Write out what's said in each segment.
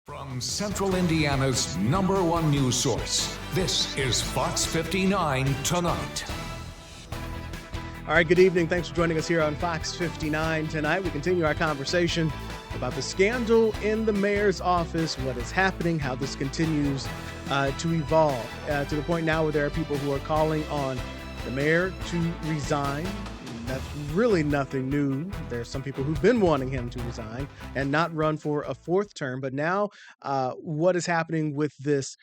From Central Indiana's #1 news source, this is Fox 59 Tonight. All right, good evening. Thanks for joining us here on Fox 59 Tonight. We continue our conversation about the scandal in the mayor's office, what is happening, how this continues to evolve, to the point now where there are people who are calling on the mayor to resign. That's really nothing new. There's some people who've been wanting him to resign and not run for a fourth term. But now what is happening with this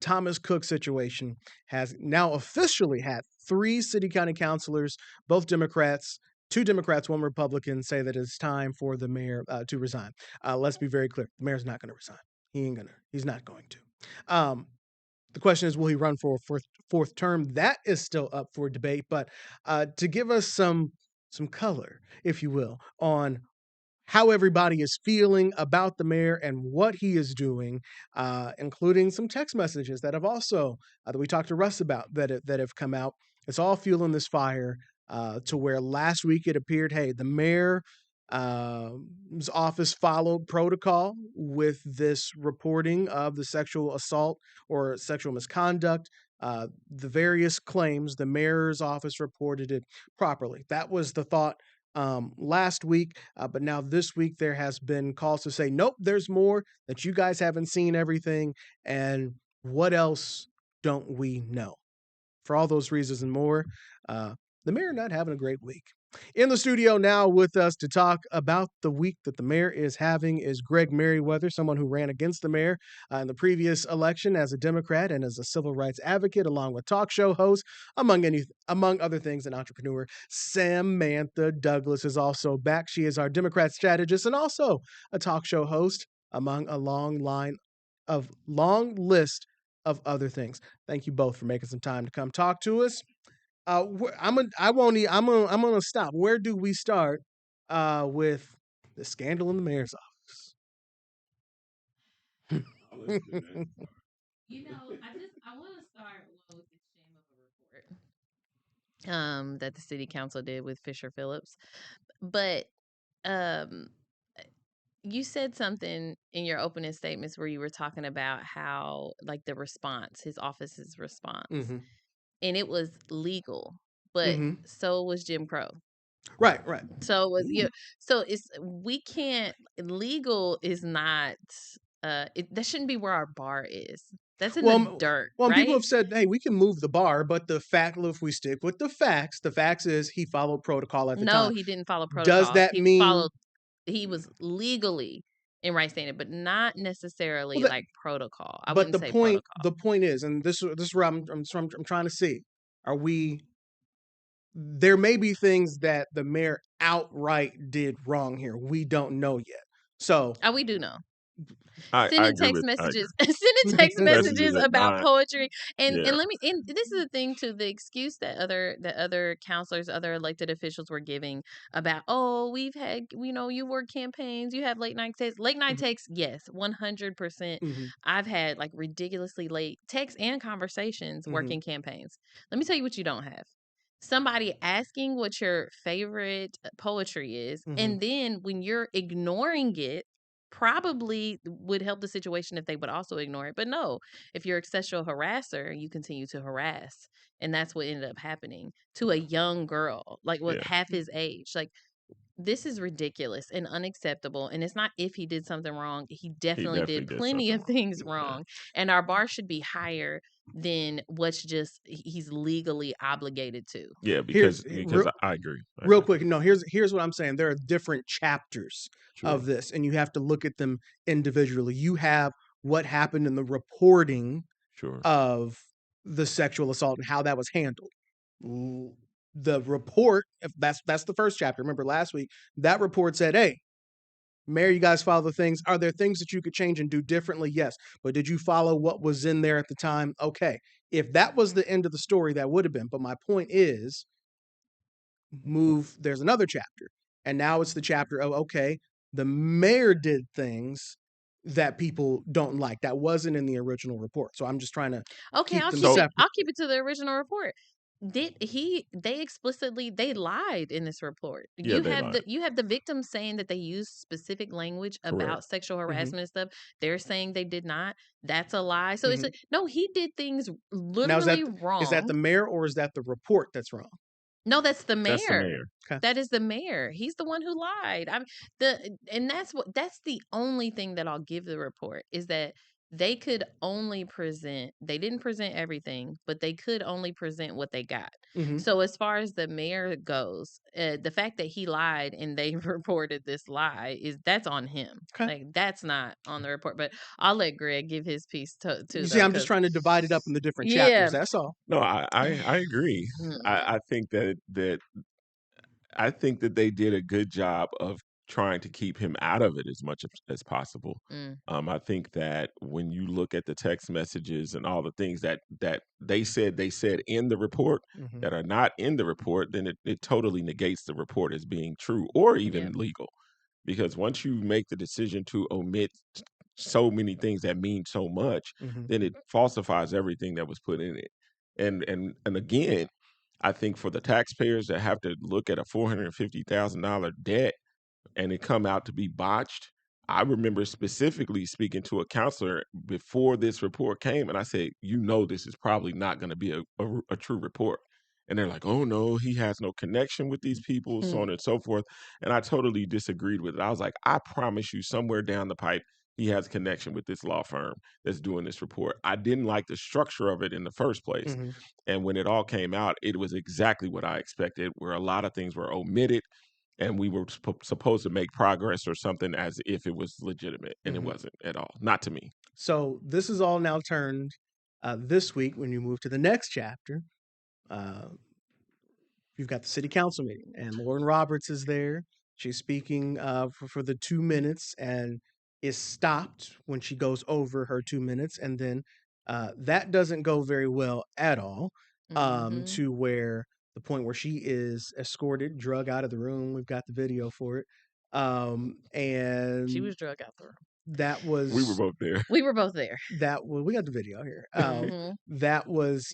Thomas Cook situation has now officially had 3 city county councilors, both Democrats, 2 Democrats, 1 Republican, say that it's time for the mayor to resign. Let's be very clear. The mayor's not going to resign. He's not going to. The question is, will he run for a fourth term? That is still up for debate. But to give us some color, if you will, on how everybody is feeling about the mayor and what he is doing, including some text messages that have also that we talked to Russ about that have come out. It's all fueling this fire to where last week it appeared, hey, the mayor. His office followed protocol with this reporting of the sexual assault or sexual misconduct. The various claims, the mayor's office reported it properly. That was the thought last week, but now this week there has been calls to say, nope, there's more, that you guys haven't seen everything, and what else don't we know? For all those reasons and more, the mayor not having a great week. In the studio now with us to talk about the week that the mayor is having is Greg Meriweather, someone who ran against the mayor in the previous election as a Democrat and as a civil rights advocate, along with talk show host, among other things, an entrepreneur. Samantha Douglas is also back. She is our Democrat strategist and also a talk show host, among a long list of other things. Thank you both for making some time to come talk to us. I'm gonna stop. Where do we start with the scandal in the mayor's office? I want to start with the shame of a report that the city council did with Fisher Phillips. But you said something in your opening statements where you were talking about how, like, the response, his office's response, and it was legal, but so was Jim Crow. Right. So it was so we can't, legal is not that shouldn't be where our bar is. That's in the dirt. Well, right? People have said, hey, we can move the bar, but if we stick with the facts is he followed protocol at the time. No, he didn't follow protocol. Does that mean he was legally in right standing, but not necessarily protocol? I but wouldn't say protocol. The point is, and this is where I'm trying to see, there may be things that the mayor outright did wrong here. We don't know yet. So we do know. Sending text messages about poetry, and this is the thing too. The excuse that other counselors, other elected officials were giving about, we've had, you work campaigns, you have late night texts. Yes, 100%. I've had like ridiculously late texts and conversations working campaigns. Let me tell you what you don't have. Somebody asking what your favorite poetry is, and then when you're ignoring it, probably would help the situation if they would also ignore it. But no, if you're a sexual harasser, you continue to harass. And that's what ended up happening to a young girl, half his age. Like, this is ridiculous and unacceptable. And it's not if he did something wrong. He definitely did plenty of things wrong. And our bar should be higher than what's just he's legally obligated to. Yeah, because I agree. Real quick, no, here's what I'm saying. There are different chapters of this, and you have to look at them individually. You have what happened in the reporting of the sexual assault and how that was handled. The report, if that's the first chapter. Remember last week, that report said, hey, Mayor, you guys follow the things. Are there things that you could change and do differently? Yes. But did you follow what was in there at the time? Okay. If that was the end of the story, that would have been. But my point is, there's another chapter. And now it's the chapter of, okay, the mayor did things that people don't like. That wasn't in the original report. So I'm just trying to keep them separate. I'll keep it to the original report. They explicitly they lied in this report. Yeah, they lied. You have the victims saying that they used specific language Correct. about sexual Mhm. harassment and stuff. They're saying they did not. That's a lie. So it's Mhm. no, he did things Now, is that literally the wrong. mayor or is that the report that's wrong? No, that's the That's the mayor. mayor. Okay. That is the mayor. He's the one who lied. And that's the only thing that I'll give the report is that they could only present. They didn't present everything, but they could only present what they got. Mhm. So as far as the mayor goes, the fact that he lied and they reported this lie that's on him. Okay. Like that's not on the report. But I'll let Greg give his piece too. You see, Though, I'm just trying to divide it up in the different yeah. chapters. That's all. No, I agree. Mm. I think that they did a good job of trying to keep him out of it as much as possible. Mm. I think that when you look at the text messages and all the things that they said in the report Mhm. that are not in the report, then it totally negates the report as being true or even Yep. legal. Because once you make the decision to omit so many things that mean so much, Mhm. then it falsifies everything that was put in it. And again, I think for the taxpayers that have to look at a $450,000 debt and it come out to be botched. I remember specifically speaking to a counselor before this report came, and I said, this is probably not going to be a true report. And they're like, oh no, he has no connection with these people, so on and so forth. And I totally disagreed with it. I was like, I promise you, somewhere down the pipe, he has a connection with this law firm that's doing this report. I didn't like the structure of it in the first place. Mhm. And when it all came out, it was exactly what I expected, where a lot of things were omitted and we were supposed to make progress or something as if it was legitimate, and it Mhm. wasn't at all. Not to me. So this is all now turned this week when you move to the next chapter. You've got the city council meeting, and Lauren Roberts is there. She's speaking for the 2 minutes and is stopped when she goes over her 2 minutes. And then that doesn't go very well at all to where the point where she is escorted, drug out of the room. We've got the video for it. And She was drug out the room. that was We were both there. We were both there. we got the video here. Mhm. That was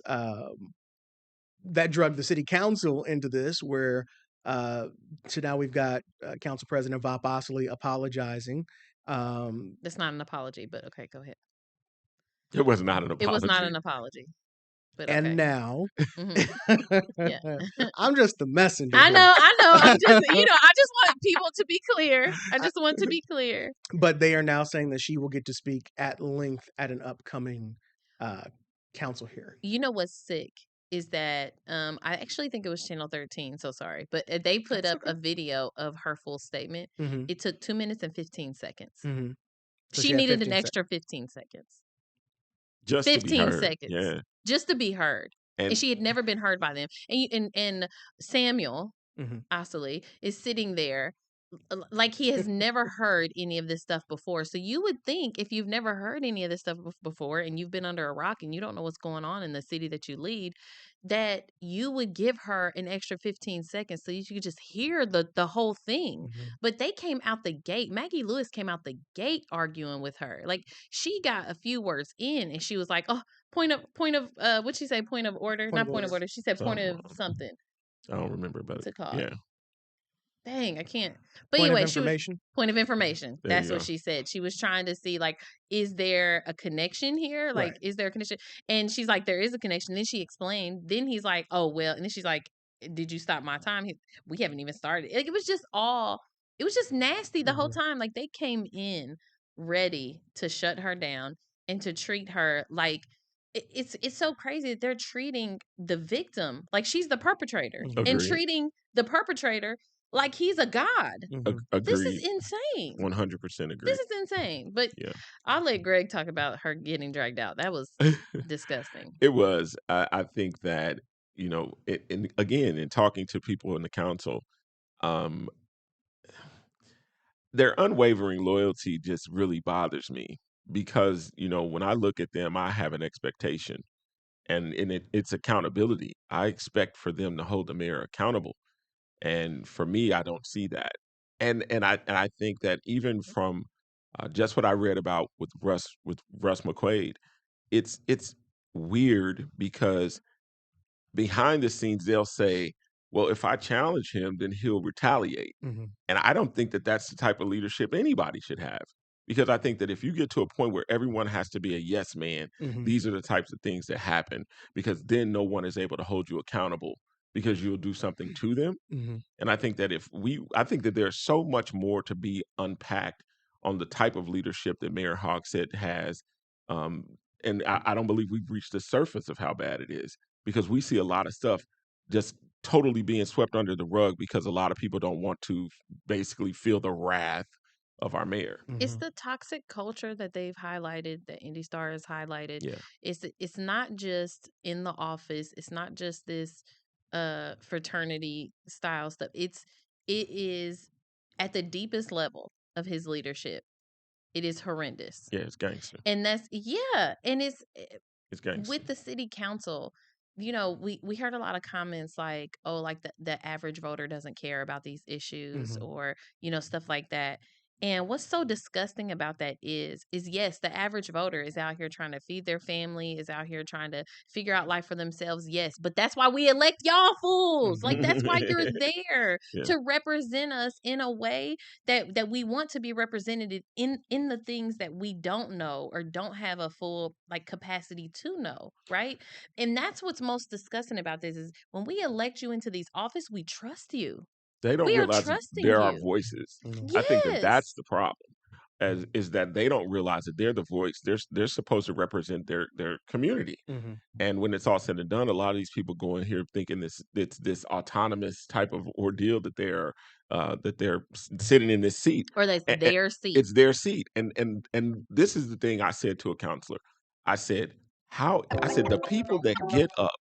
that drug the city council into this, where so now we've got Council President Vop Osili apologizing. That's not an apology, but okay, go ahead. It was not an It was not apology. an apology, but and okay. now, Yeah. I'm just the messenger. I here. know. I'm just, I just want people to be clear. I just want to be clear. But they are now saying that she will get to speak at length at an upcoming council hearing. You know what's sick is that I actually think it was Channel 13. So sorry, but they put That's up okay. a video of her full statement. Mhm. It took 2 minutes and 15 seconds. Mhm. So She had needed 15 an extra 15 seconds. Just to be 15 heard. seconds. Yeah. Just to be heard. And And she had never been heard by them. And Samuel Mhm. Osili is sitting there like he has never heard any of this stuff before. So you would think if you've never heard any of this stuff before and you've been under a rock and you don't know what's going on in the city that you lead, that you would give her an extra 15 seconds so you could just hear the whole thing. Mhm. But they came out the gate. Maggie Lewis came out the gate arguing with her. Like she got a few words in and she was like, "Oh, point of what'd she say? Point of order? Point Not of point of order. order. She said point of So, something. I don't remember, but What's it called? yeah, Dang, I can't. But Point of anyway, she was information. point of information. there That's you what go. she said. She was trying to see like, is there a connection here? Like, Right. is there a connection? And she's like, there is a connection. Then she explained. Then he's like, oh well. And then she's like, did you stop my time? We haven't even started. Like, it was just all. It was just nasty the whole Mhm. time. Like they came in ready to shut her down and to treat her like. It's so crazy that they're treating the victim like she's the perpetrator Mhm. and Agreed. treating the perpetrator like he's a god. Mhm. This is Agreed. insane. 100% agree. This is insane. But Yeah. I'll let Greg talk about her getting dragged out. That was disgusting. It was. I think that, and again, in talking to people in the council, um, their unwavering loyalty just really bothers me because, when I look at them, I have an expectation and it's accountability. I expect for them to hold the mayor accountable. And for me, I don't see that. And I think that even from just what I read about with Russ McQuaid, it's weird because behind the scenes, they'll say, well, if I challenge him, then he'll retaliate. Mm-hmm. And I don't think that that's the type of leadership anybody should have. Because I think that if you get to a point where everyone has to be a yes man, Mm-hmm. these are the types of things that happen, because then no one is able to hold you accountable because you'll do something to them. Mm-hmm. And I think that I think that there's so much more to be unpacked on the type of leadership that Mayor Hogsett has. Um, and I don't believe we've reached the surface of how bad it is, because we see a lot of stuff just totally being swept under the rug because a lot of people don't want to basically feel the wrath of our mayor. It's Mm-hmm. the toxic culture that they've highlighted, that Indy Star has highlighted. Yeah. It's not just in the office. It's not just this fraternity style stuff. It is at the deepest level of his leadership. It is horrendous. Yeah, it's gangster. And that's and it's It's gangster. with the city council. We heard a lot of comments like, oh, like the average voter doesn't care about these issues, Mm-hmm. or stuff like that. And what's so disgusting about that is yes, the average voter is out here trying to feed their family, is out here trying to figure out life for themselves. Yes, but that's why we elect y'all fools. Like, that's why you're there Yeah. to represent us in a way that we want to be represented in the things that we don't know or don't have a full like capacity to know, right? And that's what's most disgusting about this is when we elect you into these office, we trust you. They don't We are realize that trusting there are you. voices. Mm-hmm. I think that that's Yes. the problem. Is that they don't realize that they're the voice. They're supposed to represent their community. Mm-hmm. And when it's all said and done, a lot of these people go in here thinking it's this autonomous type of ordeal that they're sitting in this seat. Or that's And their seat. it's their seat. And this is the thing I said to a counselor. I said, the people that get up,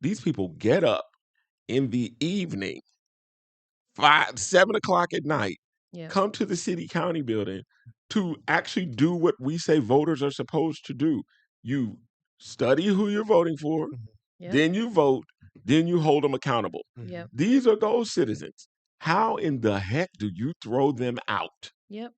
these people get up in the evening, 7 o'clock at night, Yeah. come to the city county building to actually do what we say voters are supposed to do. You study who you're voting for, Yep. then you vote, then you hold them accountable. Yep. These are those citizens. How in the heck do you throw them out? Yep.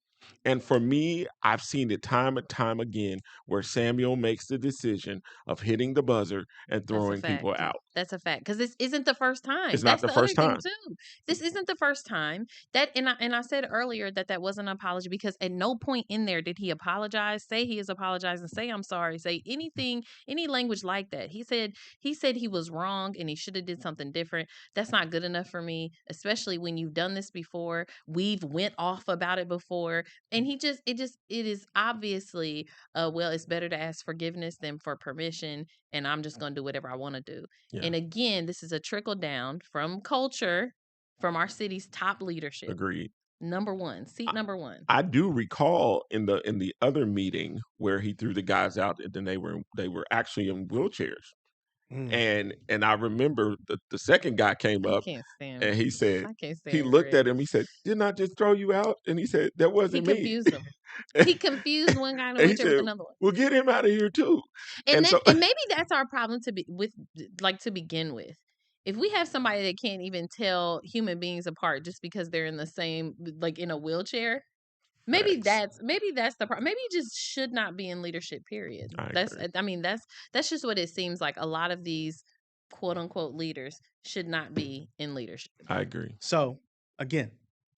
And for me, I've seen it time and time again where Samuel makes the decision of hitting the buzzer and That's a throwing people fact. out. That's a fact. Because this isn't the first time. It's not That's the the other first thing time. too. This isn't the first time. And I said earlier that wasn't an apology, because at no point in there did he apologize, say he is apologizing, say I'm sorry, say anything, any language like that. He said he was wrong and he should have did something different. That's not good enough for me, especially when you've done this before. We've went off about it before. And it is obviously well, it's better to ask forgiveness than for permission, and I'm just going to do whatever I want to do. Yeah. And again, this is a trickle down from culture, from our city's top leadership. Agreed. Number one, seat number one. I do recall in the other meeting where he threw the guys out, and then they were actually in wheelchairs. And I remember the second guy came I up can't stand and he said, I can't he stand looked Greg. at him, he said, "Didn't I just throw you out?" And he said, "That He wasn't me." confused them. He confused one guy in a And he wheelchair with said, another one. "Well, get him out of here too." And And then so and maybe that's our problem to begin with. If we have somebody that can't even tell human beings apart just because they're in the same, like in a wheelchair, maybe Facts. that's the problem. Maybe he just should not be in leadership, period. I That's agree. I mean that's just what it seems like. A lot of these quote unquote leaders should not be in leadership. I agree. So again,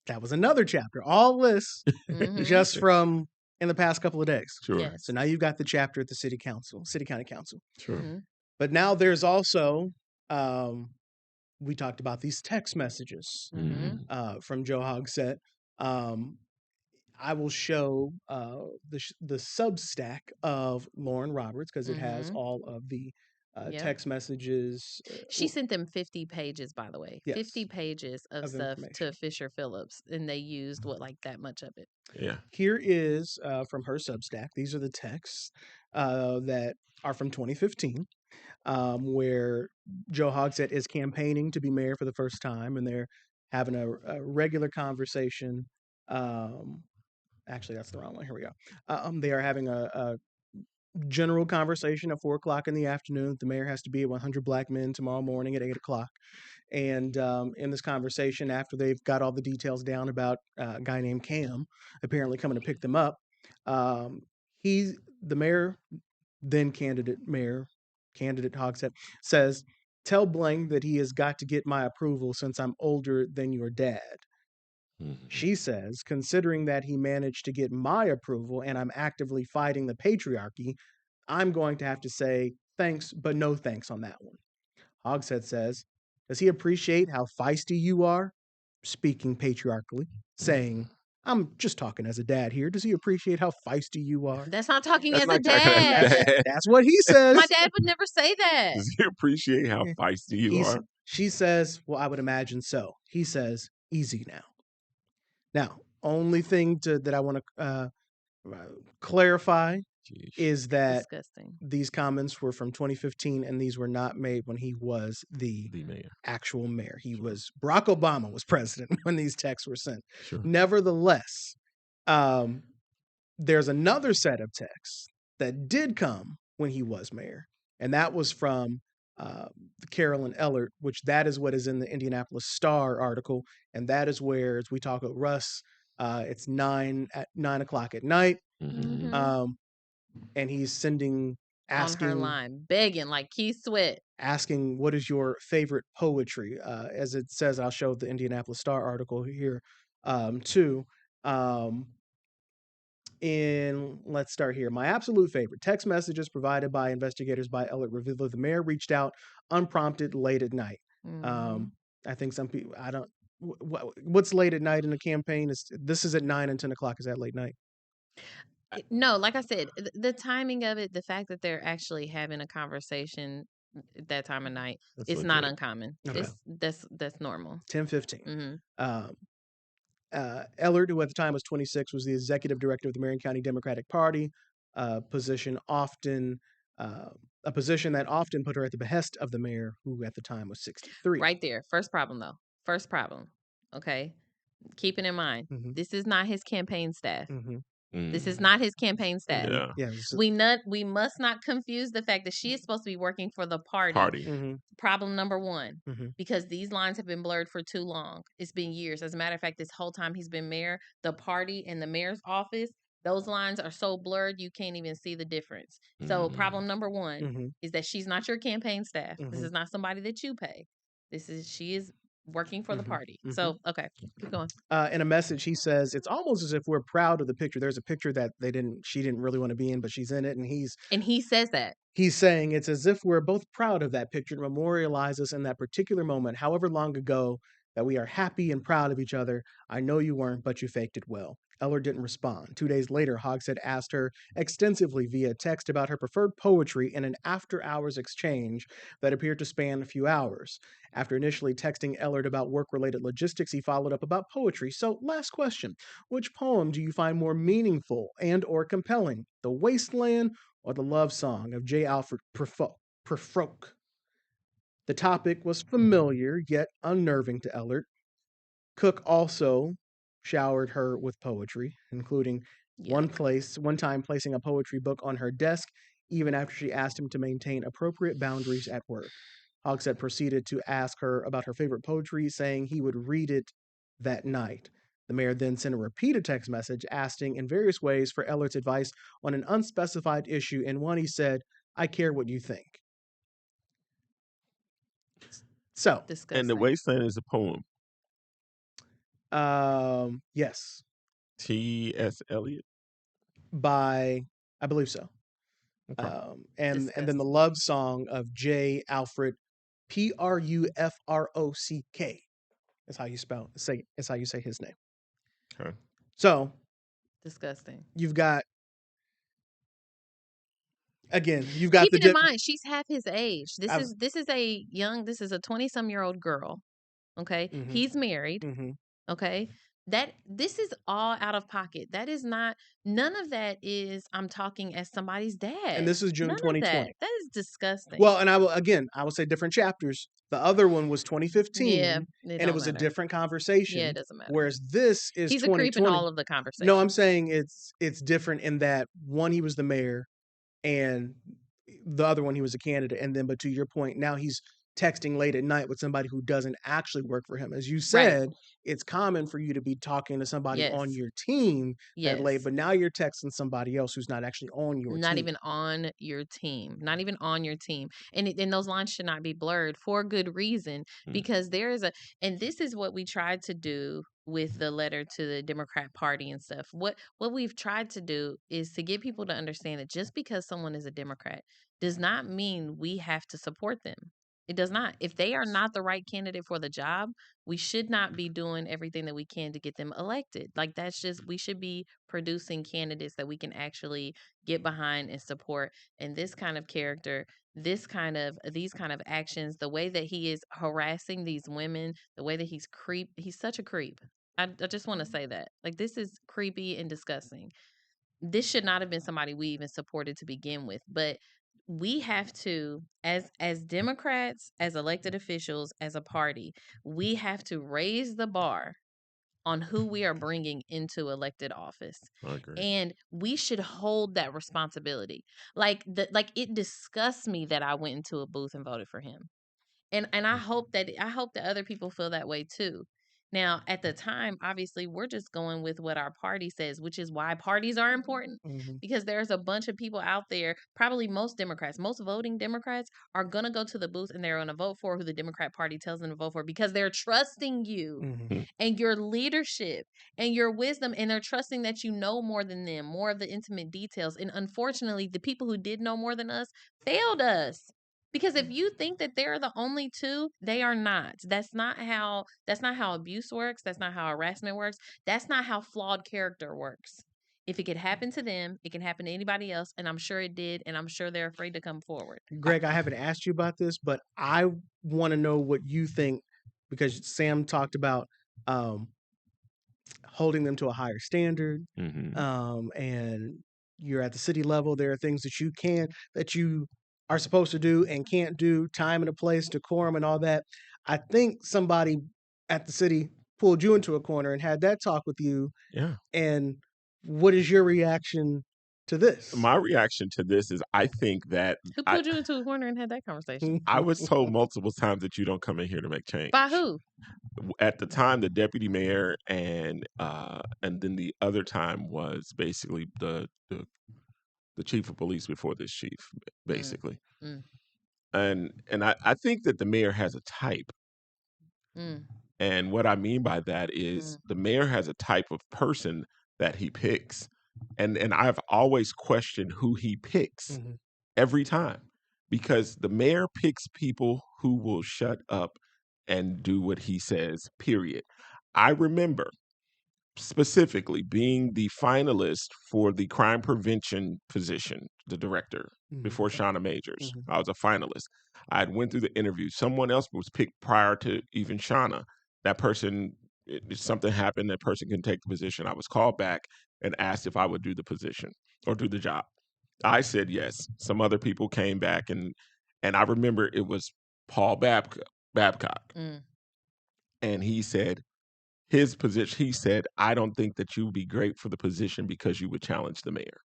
that was another chapter. All this Mhm. just from in the past couple of days. Sure. Yes. So now you've got the chapter at the city county council. Sure. Mhm. But now there's also we talked about these text messages Mhm. from Joe Hogsett. I will show the Substack of Lauren Roberts because it has Mhm. all of the Yep. text messages. She sent them 50 pages, by the way. Yes. 50 pages of stuff to information. Fisher Phillips, and they used like that much of it. Yeah. Here is from her Substack. These are the texts that are from 2015, where Joe Hogsett is campaigning to be mayor for the first time, and they're having a regular conversation. Actually, that's the wrong one. Here we go. They are having a general conversation at 4:00 in the afternoon. The mayor has to be at 100 Black Men tomorrow morning at 8:00. And in this conversation, after they've got all the details down about a guy named Cam apparently coming to pick them up, the mayor, then candidate Hogsett, says Tell Blank that he has got to get my approval since I'm older than your dad. She says, considering that he managed to get my approval and I'm actively fighting the patriarchy, I'm going to have to say thanks, but no thanks on that one. Hogshead says, does he appreciate how feisty you are? Speaking patriarchally, saying, I'm just talking as a dad here. Does he appreciate how feisty you are? That's not talking That's as a not talking as a dad. dad. That's what he says. My dad would never say that. Does he appreciate how feisty you are? She says, well, I would imagine so. He says, easy now. Now, only thing that I want to clarify is that Disgusting. these comments were from 2015 and these were not made when he was the mayor. Actual mayor. Barack Obama was president when these texts were sent. Sure. Nevertheless, there's another set of texts that did come when he was mayor, and that was from Carolyn Ellert, which that is what is in the Indianapolis Star article, and that is where, as we talk about Russ, it's 9 o'clock at night, and he's asking on her line, begging like Keith Sweat, asking what is your favorite poetry, as it says. I'll show the Indianapolis Star article here too. Let's start here. My absolute favorite text messages provided by investigators by Ellert revealed that the mayor reached out unprompted late at night. I think some people, I don't, what's late at night in the campaign? This is at 9 and 10 o'clock. Is that late night? No, like I said, the timing of it, the fact that they're actually having a conversation at that time of night, it's not uncommon. Okay. That's normal. 10:15. Ellert, who at the time was 26, was the executive director of the Marion County Democratic Party, a position that often put her at the behest of the mayor, who at the time was 63. Right there. First problem, though. First problem. Okay. Keeping in mind, this is not his campaign staff. This is not his campaign staff. Yeah. We must not confuse the fact that she is supposed to be working for the party. Problem number one, because these lines have been blurred for too long. It's been years. As a matter of fact, this whole time he's been mayor, the party and the mayor's office, those lines are so blurred you can't even see the difference. So problem number one is that she's not your campaign staff. This is not somebody that you pay. She is working for the party. So, okay, keep going. In a message, he says, it's almost as if we're proud of the picture. There's a picture that she didn't really want to be in, but she's in it. And he says that. He's saying it's as if we're both proud of that picture to memorialize us in that particular moment, however long ago, that we are happy and proud of each other. I know you weren't, but you faked it well. Ellert didn't respond. 2 days later, Hogshead asked her extensively via text about her preferred poetry in an after-hours exchange that appeared to span a few hours. After initially texting Ellert about work-related logistics, he followed up about poetry. So, last question. Which poem do you find more meaningful and or compelling? The Wasteland or the Love Song of J. Alfred Prufrock? The topic was familiar, yet unnerving to Ellert. Cook also showered her with poetry, including one time placing a poetry book on her desk, even after she asked him to maintain appropriate boundaries at work. Hogshead proceeded to ask her about her favorite poetry, saying he would read it that night. The mayor then sent a repeated text message asking in various ways for Ellert's advice on an unspecified issue. In one, he said, I care what you think. So, disgusting. And The Wasteland is a poem. Yes. T.S. Eliot? I believe so. Okay. And then the Love Song of J. Alfred Prufrock is how you say his name. Okay. So disgusting. You've got Keep it in mind, she's half his age. This is a 20-some-year-old girl. Okay. He's married. Okay. This is all out of pocket. That is not, none of that is, I'm talking as somebody's dad. And this is June 2020. That is disgusting. Well, and I will say different chapters. The other one was 2015. Yeah. And it was a different conversation. Yeah, it doesn't matter. Whereas this is He's 2020. a creep in all of the conversation. No, I'm saying it's different in that one, he was the mayor, and the other one, he was a candidate. And then, but to your point, now he's texting late at night with somebody who doesn't actually work for him. As you Right. said, it's common for you to be talking to somebody on Yes. your team that late, Yes. but now you're texting somebody else who's not actually on your Not team. even on your team. Not even on your team. And those lines should not be blurred for good reason, because there is and this is what we tried to do with the letter to the Democrat Party and stuff. What we've tried to do is to get people to understand that just because someone is a Democrat does not mean we have to support them. It does not. If they are not the right candidate for the job, we should not be doing everything that we can to get them elected. Like, that's just, we should be producing candidates that we can actually get behind and support. And this kind of character, these kind of actions, the way that he is harassing these women, the way that he's such a creep. I just want to say that. Like, this is creepy and disgusting. This should not have been somebody we even supported to begin with. But we have to, as Democrats, as elected officials, as a party, we have to raise the bar on who we are bringing into elected office. I agree. And we should hold that responsibility. Like, it disgusts me that I went into a booth and voted for him. And I hope that other people feel that way too. Now, at the time, obviously, we're just going with what our party says, which is why parties are important. Mhm. Because there's a bunch of people out there, probably most Democrats, most voting Democrats are going to go to the booth and they're going to vote for who the Democrat Party tells them to vote for, because they're trusting you Mhm. and your leadership and your wisdom, and they're trusting that you know more than them, more of the intimate details. And unfortunately, the people who did know more than us failed us. Because if you think that they're the only two, they are not. That's not how abuse works. That's not how harassment works. That's not how flawed character works. If it could happen to them, it can happen to anybody else, and I'm sure it did, and I'm sure they're afraid to come forward. Greg, I haven't asked you about this, but I want to know what you think, because Sam talked about um, holding them to a higher standard, and you're at the city level. There are things that you are supposed to do and can't do, time and a place, decorum, and all that. I think somebody at the city pulled you into a corner and had that talk with you. Yeah. And what is your reaction to this? My reaction to this is, I think that Who pulled you into a corner and had that conversation? I was told multiple times that you don't come in here to make change. By who? At the time, the deputy mayor, and then the other time was basically the chief of police before this chief, basically. Mm. And I think that the mayor has a type. Mm. And what I mean by that is the mayor has a type of person that he picks. And I've always questioned who he picks every time, because the mayor picks people who will shut up and do what he says, period. I remember specifically being the finalist for the crime prevention position, the director, before Shauna Majors. I was a finalist. I had went through the interview. Someone else was picked prior to even Shauna. That person, something happened, that person couldn't take the position. I was called back and asked if I would do the position or do the job. I said yes. Some other people came back, and I remember it was Paul Babcock. And he said, his position, he said, I don't think that you would be great for the position because you would challenge the mayor.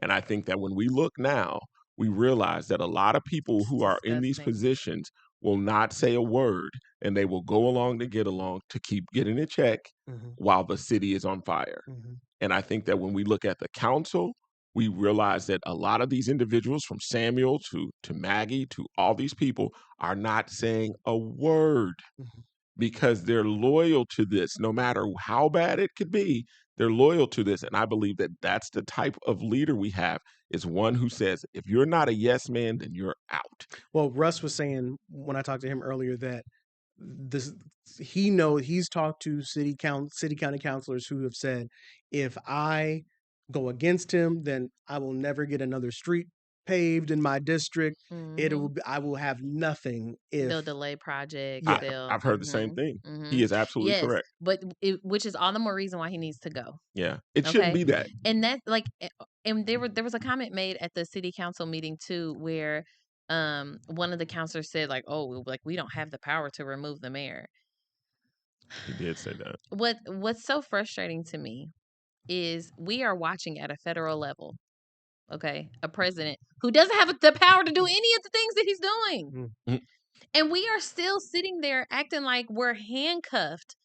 And I think that when we look now, we realize that a lot of people who are in these positions will not say a word, and they will go along to get along to keep getting a check while the city is on fire. And I think that when we look at the council, we realize that a lot of these individuals, from Samuel to Maggie to all these people, are not saying a word because they're loyal to this. No matter how bad it could be, they're loyal to this. And I believe that that's the type of leader we have, is one who says, if you're not a yes man, then you're out. Well, Russ was saying when I talked to him earlier that he's talked to city county councilors who have said, if I go against him, then I will never get another street paved in my district. I will have nothing if they'll delay projects. I've heard the same thing. He is absolutely correct. But which is all the more reason why he needs to go. Yeah, it shouldn't be that. And that, like, and there was a comment made at the city council meeting too, where one of the councilors said, like, oh, like, we don't have the power to remove the mayor. He did say that. What's so frustrating to me is we are watching at a federal level okay? A president who doesn't have the power to do any of the things that he's doing. Mm. And we are still sitting there acting like we're handcuffed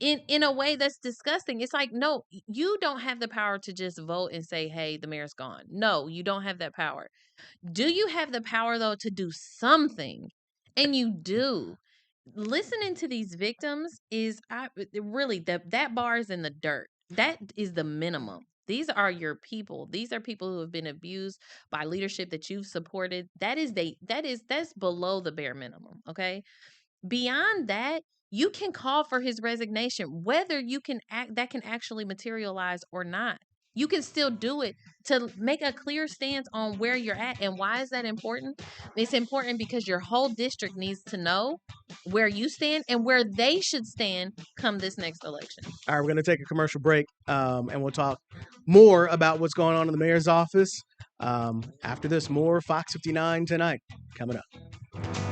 in a way that's disgusting. It's like, no, you don't have the power to just vote and say, hey, the mayor's gone. No, you don't have that power. Do you have the power, though, to do something? And you do. Listening to these victims is really that bar is in the dirt. That is the minimum. These are your people. These are people who have been abused by leadership that you've supported. That's below the bare minimum. Okay. Beyond that, you can call for his resignation, whether you can that can actually materialize or not. You can still do it to make a clear stance on where you're at. And why is that important? It's important because your whole district needs to know where you stand and where they should stand come this next election. All right, we're going to take a commercial break, and we'll talk more about what's going on in the mayor's office. After this, more Fox 59 tonight coming up.